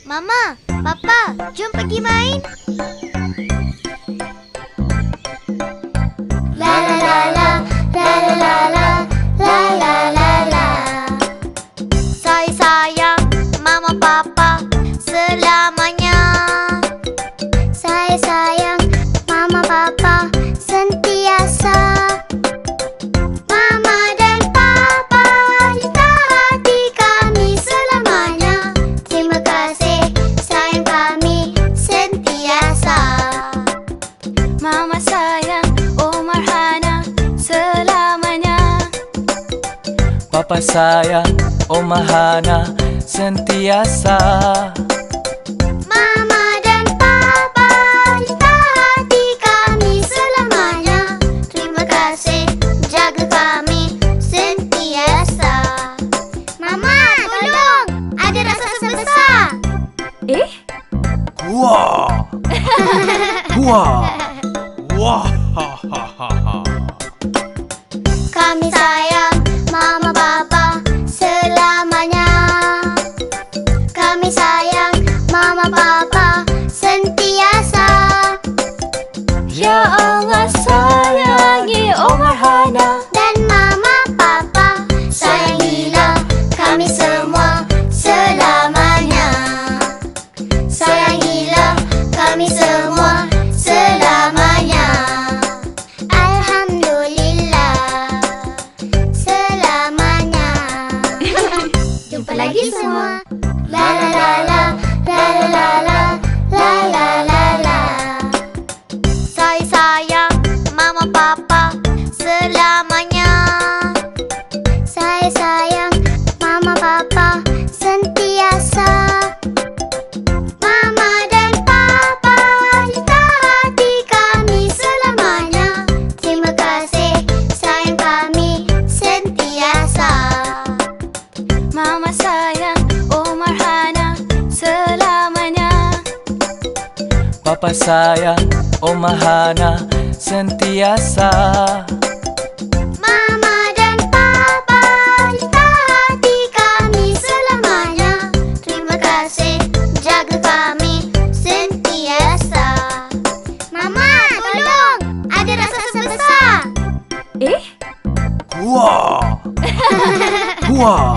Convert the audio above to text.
Mama, Papa, jom pergi main. La la la la, la la la la, la la la la. Saya sayang Mama Papa selamanya. Saya sayang Mama Papa sentiasa. Mama dan Papa cinta hati kami selamanya. Terima kasih sayang kami sentiasa. Mama sayang Omar Hana selamanya. Papa sayang Oma Hana sentiasa. Mama dan Papa cinta hati kami selamanya. Terima kasih jaga kami sentiasa. Mama, tolong! Ada raksasa besar. Wah! Wah! Wah! Ha ha ha ha. Kami sayang Mama Papa selamanya. Kami sayang Mama Papa sentiasa. Ya Allah sayangi Omar Hana. Dan Mama Papa sayangilah kami semua selamanya. Sayangilah kami semua selamanya. Alhamdulillah selamanya. Jumpa lagi semua. La la la la, la la la la, la la la la. Saya sayang Mama Papa selamanya. Saya sayang Mama Papa sentiasa. Mama dan Papa cinta hati kami selamanya. Terima kasih sayang kami sentiasa. Mama sayang Omar Hana selamanya. Papa sayang Oma Hana sentiasa. Mama dan Papa cinta hati kami selamanya. Terima kasih jaga kami sentiasa. Mama, tolong! Ada raksasa besar. Wah! Wah!